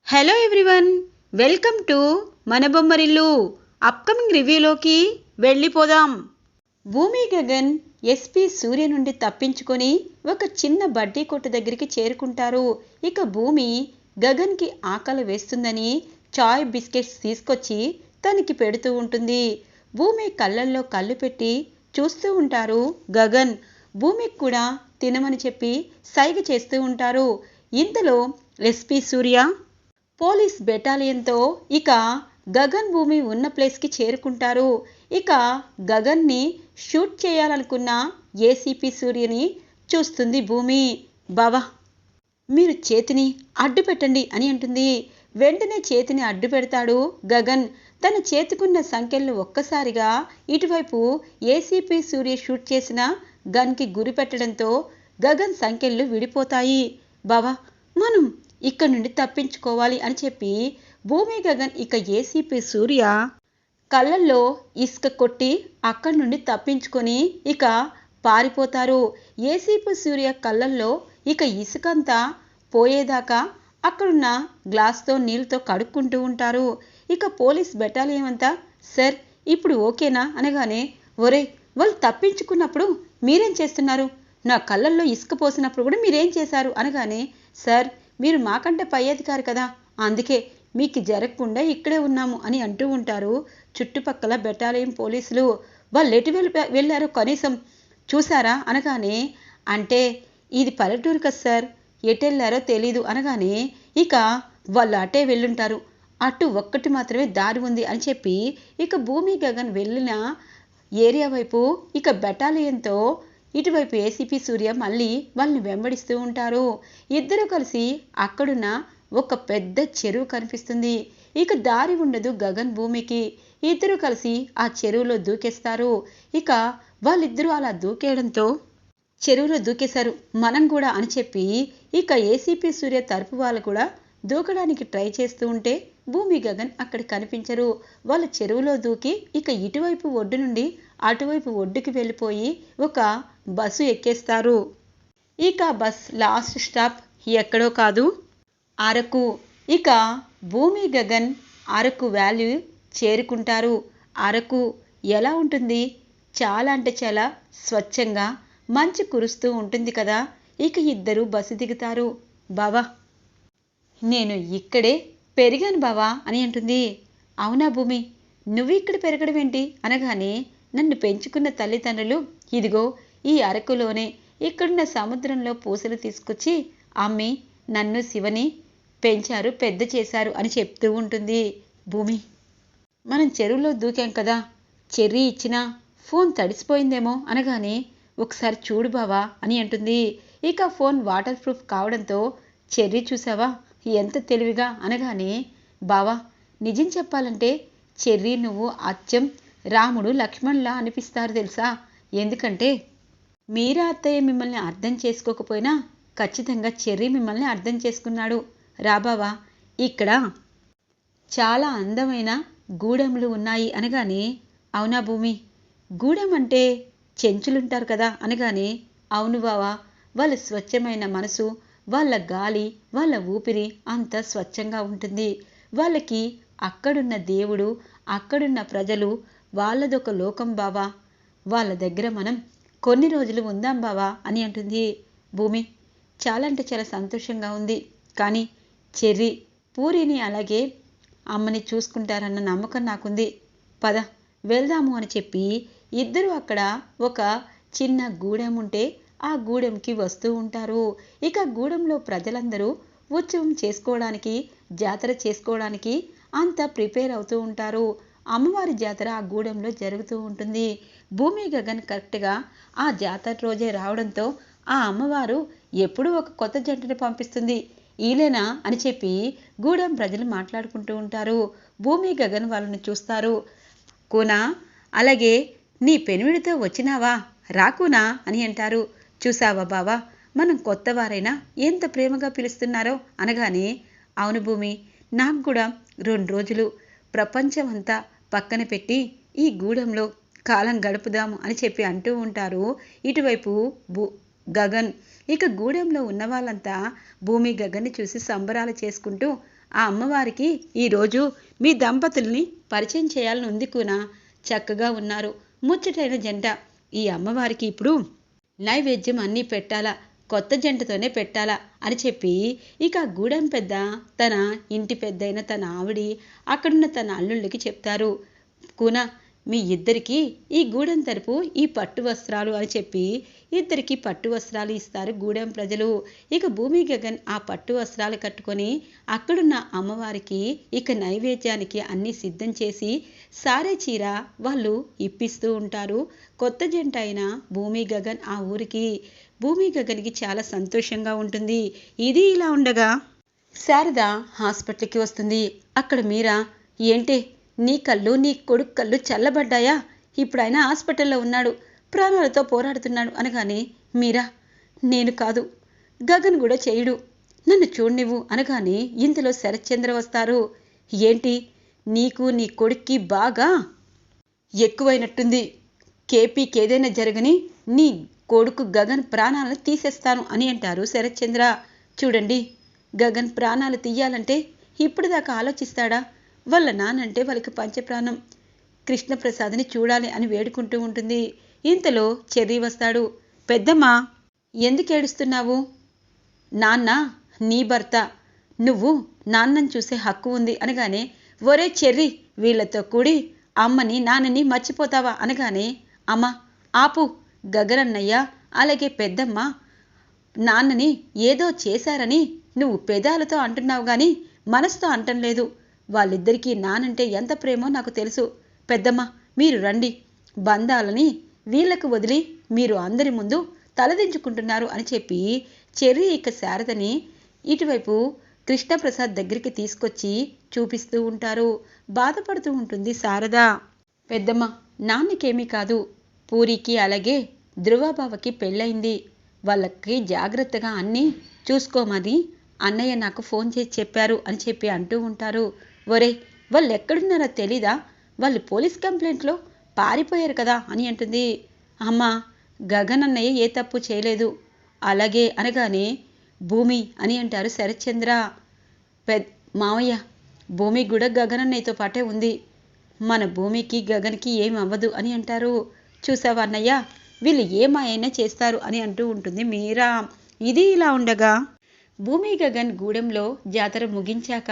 Hello everyone, welcome to మన Bommarillu. Upcoming రివ్యూలోకి వెళ్ళిపోదాం. భూమి గగన్ ఎస్పీ సూర్య నుండి తప్పించుకొని ఒక చిన్న బడ్డీ కొట్టు దగ్గరికి చేరుకుంటారు. ఇక భూమి గగన్కి ఆకలి వేస్తుందని చాయ్ బిస్కెట్స్ తీసుకొచ్చి తనకి పెడుతూ ఉంటుంది. భూమి కళ్ళల్లో కళ్ళు పెట్టి చూస్తూ ఉంటారు గగన్. భూమికి కూడా తినమని చెప్పి సైగ చేస్తూ ఉంటారు. ఇంతలో ఎస్పీ సూర్య పోలీస్ బెటాలియన్తో ఇక గగన్ భూమి ఉన్న ప్లేస్కి చేరుకుంటారు. ఇక గగన్ని షూట్ చేయాలనుకున్న ఏసీపీ సూర్యని చూస్తుంది భూమి. బావా, మీరు చేతిని అడ్డు పెట్టండి అని అంటుంది. వెంటనే చేతిని అడ్డు పెడతాడు గగన్. తన చేతికున్న సంఖ్యలను ఒక్కసారిగా ఇటువైపు ఏసీపీ సూర్య షూట్ చేసిన గన్కి గురి పెట్టడంతో గగన్ సంఖ్యలు విడిపోతాయి. బావా, మనం ఇక్కడ నుండి తప్పించుకోవాలి అని చెప్పి భూమి గగన్ ఇక ఏసీపీ సూర్య కళ్ళల్లో ఇసుక కొట్టి అక్కడి నుండి తప్పించుకొని ఇక పారిపోతారు. ఏసీపీ సూర్య కళ్ళల్లో ఇక ఇసుకంతా పోయేదాకా అక్కడున్న గ్లాస్తో నీళ్ళతో కడుక్కుంటూ ఉంటారు. ఇక పోలీస్ బెటాలియన్ అంతా సార్ ఇప్పుడు ఓకేనా అనగానే, ఒరే, వాళ్ళు తప్పించుకున్నప్పుడు మీరేం చేస్తున్నారు? నా కళ్ళల్లో ఇసుక పోసినప్పుడు కూడా మీరేం చేశారు అనగానే, సార్ మీరు మాకంటే పై అధికారి కదా, అందుకే మీకు జరగకుండా ఇక్కడే ఉన్నాము అని అంటూ ఉంటారు చుట్టుపక్కల బెటాలియన్ పోలీసులు. వాళ్ళు ఎటు వెళ్ళారో కనీసం చూసారా అనగానే, అంటే ఇది పల్లెటూరు కదా సార్, ఎటు వెళ్ళారో తెలీదు అనగానే, ఇక వాళ్ళు అటే వెళ్ళుంటారు, అటు ఒక్కటి మాత్రమే దారి ఉంది అని చెప్పి ఇక భూమి గగన్ వెళ్ళిన ఏరియా వైపు ఇక బెటాలియన్తో ఇటువైపు ఏసీపీ సూర్య మళ్ళీ వాళ్ళని వెంబడిస్తూ ఉంటారు. ఇద్దరు కలిసి అక్కడున్న ఒక పెద్ద చెరువు కనిపిస్తుంది. ఇక దారి ఉండదు గగన్ భూమికి. ఇద్దరు కలిసి ఆ చెరువులో దూకేస్తారు. ఇక వాళ్ళిద్దరూ అలా దూకేయడంతో చెరువులో దూకేశారు మనం కూడా అని చెప్పి ఇక ఏసీపీ సూర్య తరపు వాళ్ళు కూడా దూకడానికి ట్రై చేస్తూ ఉంటే భూమి గగన్ అక్కడ కనిపించరు. వాళ్ళు చెరువులో దూకి ఇక ఇటువైపు ఒడ్డు నుండి అటువైపు ఒడ్డుకి వెళ్ళిపోయి ఒక బస్సు ఎక్కేస్తారు. ఇక బస్ లాస్ట్ స్టాప్ ఎక్కడో కాదు, అరకు. ఇక భూమి గగన్ అరకు వ్యాలీ చేరుకుంటారు. అరకు ఎలా ఉంటుంది? చాలా అంటే చాలా స్వచ్ఛంగా మంచు కురుస్తూ ఉంటుంది కదా. ఇక ఇద్దరు బస్సు దిగుతారు. బావా, నేను ఇక్కడే పెరిగాను బావా అని అంటుంది. అవునా భూమి, నువ్వు ఇక్కడ పెరగడం ఏంటి అనగానే, నన్ను పెంచుకున్న తల్లిదండ్రులు ఇదిగో ఈ అరకులోనే ఇక్కడున్న సముద్రంలో పూసలు తీసుకొచ్చి అమ్మి నన్ను శివని పెంచారు, పెద్ద చేశారు అని చెప్తూ ఉంటుంది భూమి. మనం చెరువులో దూకాం కదా, చెర్రీ ఇచ్చిన ఫోన్ తడిసిపోయిందేమో అనగానే, ఒకసారి చూడు బావా అని అంటుంది. ఇక ఫోన్ వాటర్ ప్రూఫ్ కావడంతో చెర్రీ చూసావా ఎంత తెలివిగా అనగానే, బావా నిజం చెప్పాలంటే చెర్రీ నువ్వు అచ్చం రాముడు లక్ష్మణ్లా అనిపిస్తారు తెలుసా. ఎందుకంటే మీరా అత్తయ్య మిమ్మల్ని అర్థం చేసుకోకపోయినా ఖచ్చితంగా చెర్రీ మిమ్మల్ని అర్థం చేసుకున్నాడు. రాబావా, ఇక్కడ చాలా అందమైన గూడెములు ఉన్నాయి అనగానే, అవునా భూమి, గూడెం అంటే చెంచులుంటారు కదా అనగానే, అవును బావా, వాళ్ళ స్వచ్ఛమైన మనసు, వాళ్ళ గాలి, వాళ్ళ ఊపిరి అంత స్వచ్ఛంగా ఉంటుంది. వాళ్ళకి అక్కడున్న దేవుడు, అక్కడున్న ప్రజలు, వాళ్ళదొక లోకం బావా. వాళ్ళ దగ్గర మనం కొన్ని రోజులు ఉందాం బావా అని అంటుంది భూమి. చాలా అంటే చాలా సంతోషంగా ఉంది, కానీ చెర్రీ పూరిని అలాగే అమ్మని చూసుకుంటారన్న నమ్మకం నాకుంది. పద వెళ్దాము అని చెప్పి ఇద్దరు అక్కడ ఒక చిన్న గూడెం ఉంటే ఆ గూడెంకి వస్తూ ఉంటారు. ఇక గూడెంలో ప్రజలందరూ ఉత్సవం చేసుకోవడానికి, జాతర చేసుకోవడానికి అంతా ప్రిపేర్ అవుతూ ఉంటారు. అమ్మవారి జాతర ఆ గూడెంలో జరుగుతూ ఉంటుంది. భూమి గగన్ కరెక్ట్గా ఆ జాతర రోజే రావడంతో ఆ అమ్మవారు ఎప్పుడూ ఒక కొత్త జంటను పంపిస్తుంది, ఈలేనా అని చెప్పి గూడెం ప్రజలు మాట్లాడుకుంటూ ఉంటారు. భూమి గగన్ వాళ్ళని చూస్తారు. కూనా, అలాగే నీ పెనిమిడితో వచ్చినావా, రాకునా అని అంటారు. చూసావా బావా, మనం కొత్త వారైనా ఎంత ప్రేమగా పిలుస్తున్నారో అనగానే, అవును భూమి, నాకు కూడా 2 రోజులు ప్రపంచం అంతా పక్కన పెట్టి ఈ గూడెంలో కాలం గడుపుదాము అని చెప్పి అంటూ ఉంటారు ఇటువైపు గగన్. ఇక గూడెంలో ఉన్న వాళ్ళంతా భూమి గగన్ని చూసి సంబరాలు చేసుకుంటూ ఆ అమ్మవారికి ఈరోజు మీ దంపతుల్ని పరిచయం చేయాలని ఉంది కూనా. చక్కగా ఉన్నారు, ముచ్చటైన జంట. ఈ అమ్మవారికి ఇప్పుడు నైవేద్యం అన్నీ పెట్టాలా, కొత్త జంటతోనే పెట్టాలా అని చెప్పి ఇక గూడెం పెద్ద తన ఇంటి పెద్దయిన తన ఆవిడి అక్కడున్న తన అల్లుళ్ళకి చెప్తారు. కూనా, మీ ఇద్దరికి ఈ గూడెం తరపు ఈ పట్టు వస్త్రాలు అని చెప్పి ఇద్దరికి పట్టు వస్త్రాలు ఇస్తారు గూడెం ప్రజలు. ఇక భూమి గగన్ ఆ పట్టు వస్త్రాలు కట్టుకొని అక్కడున్న అమ్మవారికి ఇక నైవేద్యానికి అన్నీ సిద్ధం చేసి సారే చీర వాళ్ళు ఇప్పిస్తూ ఉంటారు. కొత్త జంట అయిన భూమి గగన్ ఆ ఊరికి. భూమి గగన్కి చాలా సంతోషంగా ఉంటుంది. ఇది ఇలా ఉండగా శారద హాస్పిటల్కి వస్తుంది. అక్కడ మీరా, ఏంటి నీ కళ్ళు నీ కొడుకు కళ్ళు చల్లబడ్డాయా, ఇప్పుడు ఆయన హాస్పిటల్లో ఉన్నాడు, ప్రాణాలతో పోరాడుతున్నాడు అనగానే మీరా, నేను కాదు, గగన్ కూడా చేయడు, నన్ను చూడనివ్వు అనగానే ఇంతలో శరత్చంద్ర వస్తారు. ఏంటి నీకు నీ కొడుక్కి బాగా ఎక్కువైనట్టుంది, కేపీకి ఏదైనా జరగని నీ కొడుకు గగన్ ప్రాణాలను తీసేస్తాను అని అంటారు శరత్చంద్ర. చూడండి, గగన్ ప్రాణాలు తీయాలంటే ఇప్పుడు దాకా ఆలోచిస్తాడా, వాళ్ళ నానంటే వాళ్ళకి పంచప్రాణం, కృష్ణప్రసాద్ని చూడాలి అని వేడుకుంటూ ఉంటుంది. ఇంతలో చెర్రీ వస్తాడు. పెద్దమ్మా, ఎందుకు ఏడుస్తున్నావు? నాన్న నీ భర్త, నువ్వు నాన్నని చూసే హక్కు ఉంది అనగానే, ఒరే చెర్రీ, వీళ్లతో కూడి అమ్మని నాన్నని మర్చిపోతావా అనగానే, అమ్మ ఆపు, గగనన్నయ్య అలాగే పెద్దమ్మ నాన్నని ఏదో చేశారని నువ్వు పెదాలతో అంటున్నావు కానీ మనసుతో అంటం లేదు. వాళ్ళిద్దరికీ నానంటే ఎంత ప్రేమో నాకు తెలుసు. పెద్దమ్మ మీరు రండి, బంధాలని వీళ్లకు వదిలి మీరు అందరి ముందు తలదించుకుంటున్నారు అని చెప్పి చెర్రీ ఇక శారదని ఇటువైపు కృష్ణప్రసాద్ దగ్గరికి తీసుకొచ్చి చూపిస్తూ ఉంటారు. బాధపడుతూ ఉంటుంది శారద. పెద్దమ్మ, నాన్నకేమీ కాదు, పూరికి అలాగే ధృవబావకి పెళ్ళయింది, వాళ్ళకి జాగ్రత్తగా అన్నీ చూసుకోమని అన్నయ్య నాకు ఫోన్ చేసి చెప్పారు అని చెప్పి అంటూ ఉంటారు. ఒరే, వాళ్ళు ఎక్కడున్నారో తెలీదా, వాళ్ళు పోలీస్ కంప్లైంట్లో పారిపోయారు కదా అని అంటుంది. అమ్మ, గగన్ అన్నయ్య ఏ తప్పు చేయలేదు. అలాగే అనగానే భూమి అని అంటారు శరత్చంద్ర. మావయ్య, భూమి కూడా గగన్ అన్నయ్యతో పాటే ఉంది, మన భూమికి గగన్కి ఏం అవ్వదు అని అంటారు. చూసావా అన్నయ్య, వీళ్ళు ఏమైనా చేస్తారు అని అంటూ ఉంటుంది మీరా. ఇది ఇలా ఉండగా భూమి గగన్ గూడెంలో జాతర ముగించాక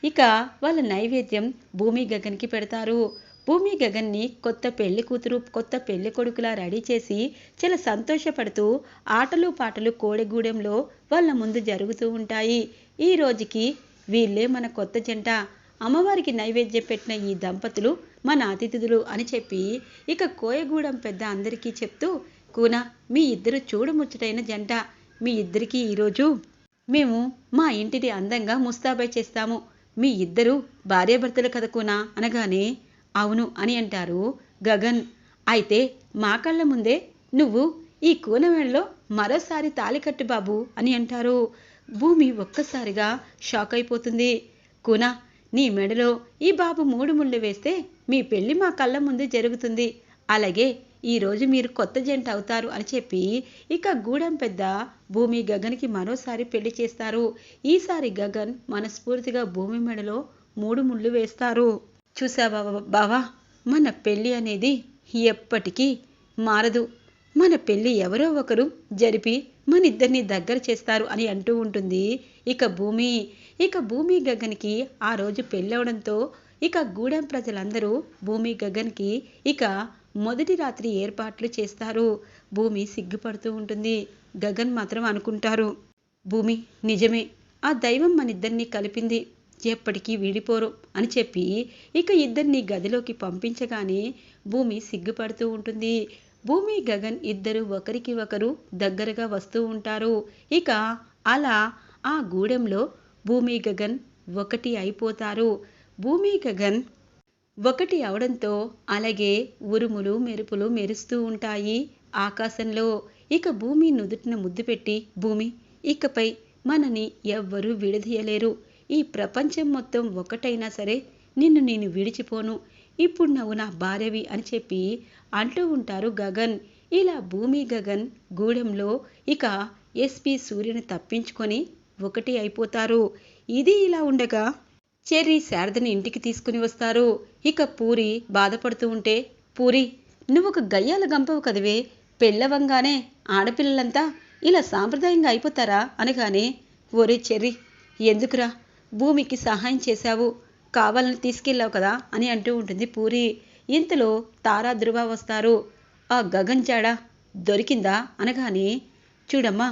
ఇక వాళ్ళ నైవేద్యం భూమి గగన్కి పెడతారు. భూమి గగన్ని కొత్త పెళ్లి కూతురు కొత్త పెళ్లి కొడుకులా రెడీ చేసి చాలా సంతోషపడుతూ ఆటలు పాటలు కోడెగూడెంలో వాళ్ళ ముందు జరుగుతూ ఉంటాయి. ఈ రోజుకి వీళ్ళే మన కొత్త జంట, అమ్మవారికి నైవేద్యం పెట్టిన ఈ దంపతులు మన అతిథులు అని చెప్పి ఇక కోయగూడెం పెద్ద అందరికీ చెప్తూ, కూనా, మీ ఇద్దరు చూడముచ్చటైన జంట, మీ ఇద్దరికీ ఈరోజు మేము మా ఇంటిని అందంగా ముస్తాబై చేస్తాము, మీ ఇద్దరు భార్యాభర్తలు కదా కూనా అనగానే, అవును అని అంటారు గగన్. అయితే మా కళ్ళ ముందే నువ్వు ఈ కూనవేళలో మరోసారి తాళికట్టు బాబు అని అంటారు. భూమి ఒక్కసారిగా షాక్ అయిపోతుంది. కూనా, నీ మెడలో ఈ బాబు 3 ముళ్ళు వేస్తే మీ పెళ్లి మా కళ్ళ ముందు జరుగుతుంది, అలాగే ఈరోజు మీరు కొత్త జంట అవుతారు అని చెప్పి ఇక గూడెం పెద్ద భూమి గగన్కి మరోసారి పెళ్లి చేస్తారు. ఈసారి గగన్ మనస్ఫూర్తిగా భూమి మెడలో 3 ముళ్ళు వేస్తారు. చూసావా బావా, మన పెళ్ళి అనేది ఎప్పటికీ మారదు, మన పెళ్ళి ఎవరో ఒకరు జరిపి మన ఇద్దరిని దగ్గర చేస్తారు అని అంటూ ఉంటుంది ఇక భూమి. ఇక భూమి గగన్కి ఆ రోజు పెళ్ళవడంతో ఇక గూడెం ప్రజలందరూ భూమి గగన్కి ఇక మొదటి రాత్రి ఏర్పాట్లు చేస్తారు. భూమి సిగ్గుపడుతూ ఉంటుంది. గగన్ మాత్రం అనుకుంటారు, భూమి నిజమే, ఆ దైవం మన ఇద్దరిని కలిపింది, ఎప్పటికీ విడిపోరు అని చెప్పి ఇక ఇద్దరిని గదిలోకి పంపించగానే భూమి సిగ్గుపడుతూ ఉంటుంది. భూమి గగన్ ఇద్దరు ఒకరికి ఒకరు దగ్గరగా వస్తూ ఉంటారు. ఇక అలా ఆ గూడెంలో భూమి గగన్ ఒకటి అయిపోతారు. భూమి గగన్ ఒకటి అవడంతో అలాగే ఉరుములు మెరుపులు మెరుస్తూ ఉంటాయి ఆకాశంలో. ఇక భూమి నుదుటిన ముద్దు పెట్టి, భూమి, ఇకపై మనని ఎవ్వరూ విడదీయలేరు, ఈ ప్రపంచం మొత్తం ఒకటైనా సరే నిన్ను నేను విడిచిపోను, ఇప్పుడు నువ్వు నా భార్యవి అని చెప్పి అంటూ ఉంటారు గగన్. ఇలా భూమి గగన్ గూడెంలో ఇక ఎస్పీ సూర్యని తప్పించుకొని ఒకటి అయిపోతారు. ఇది ఇలా ఉండగా చెర్రీ శారదని ఇంటికి తీసుకుని వస్తారు. ఇక పూరి బాధపడుతూ ఉంటే, పూరి నువ్వు ఒక గయ్యాల గంపవు కదవే, పెళ్ళవంగానే ఆడపిల్లలంతా ఇలా సాంప్రదాయంగా అయిపోతారా అనగానే, ఒరే చెర్రీ ఎందుకురా భూమికి సహాయం చేశావు, కావాలని తీసుకెళ్ళావు కదా అని అంటూ ఉంటుంది పూరి. ఇంతలో తారా ధృవ వస్తారు. ఆ గగన్ జాడ దొరికిందా అనగానే, చూడమ్మా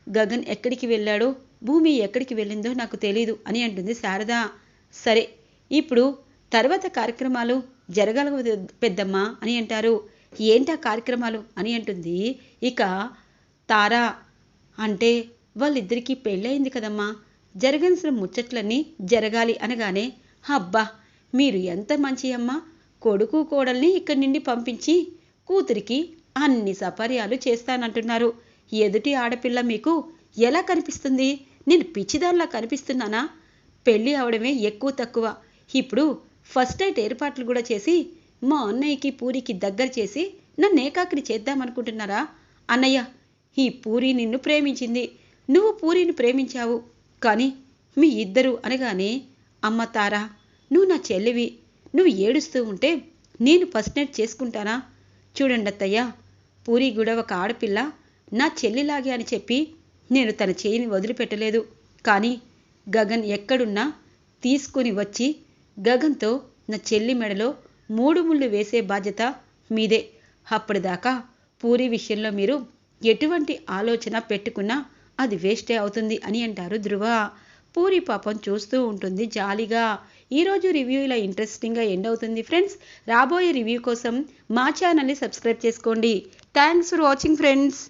గగన్ ఎక్కడికి వెళ్ళాడో భూమి ఎక్కడికి వెళ్ళిందో నాకు తెలీదు అని అంటుంది శారద. సరే ఇప్పుడు తర్వాత కార్యక్రమాలు జరగలవు పెద్దమ్మా అని అంటారు. ఏంటా కార్యక్రమాలు అని అంటుంది ఇక తారా. అంటే వాళ్ళిద్దరికీ పెళ్ళయింది కదమ్మా, జరగాల్సిన ముచ్చట్లన్నీ జరగాలి అనగానే, అబ్బా మీరు ఎంత మంచి అమ్మా, కొడుకు కోడల్ని ఇక్కడి నుండి పంపించి కూతురికి అన్ని సపర్యాలు చేస్తానంటున్నారు. ఎదుటి ఆడపిల్ల మీకు ఎలా కనిపిస్తుంది? నేను పిచ్చిదానిలా కనిపిస్తున్నానా? పెళ్ళి అవడమే ఎక్కువ తక్కువ, ఇప్పుడు ఫస్ట్ నైట్ ఏర్పాట్లు కూడా చేసి మా అన్నయ్యకి పూరికి దగ్గర చేసి నన్ను ఏకాకిని చేద్దామనుకుంటున్నారా? అన్నయ్య, ఈ పూరి నిన్ను ప్రేమించింది, నువ్వు పూరిని ప్రేమించావు, కానీ మీ ఇద్దరు అనగానే, అమ్మ తారా నువ్వు నా చెల్లివి, నువ్వు ఏడుస్తూ ఉంటే నేను ఫస్ట్ నైట్ చేసుకుంటానా? చూడండి అత్తయ్య, పూరి కూడా ఒక ఆడపిల్ల నా చెల్లిలాగే అని చెప్పి నేను తన చేయిని వదిలిపెట్టలేదు. కానీ గగన్ ఎక్కడున్నా తీసుకుని వచ్చి గగన్తో నా చెల్లి మెడలో 3 ముళ్ళు వేసే బాధ్యత మీదే. అప్పటిదాకా పూరి విషయంలో మీరు ఎటువంటి ఆలోచన పెట్టుకున్నా అది వేస్టే అవుతుంది అని అంటారు ధృవ. పూరి పాపం చూస్తూ ఉంటుంది జాలీగా. ఈరోజు రివ్యూ ఇలా ఇంట్రెస్టింగ్గా ఎండ్ అవుతుంది ఫ్రెండ్స్. రాబోయే రివ్యూ కోసం మా ఛానల్ని సబ్స్క్రైబ్ చేసుకోండి. Thanks for watching friends.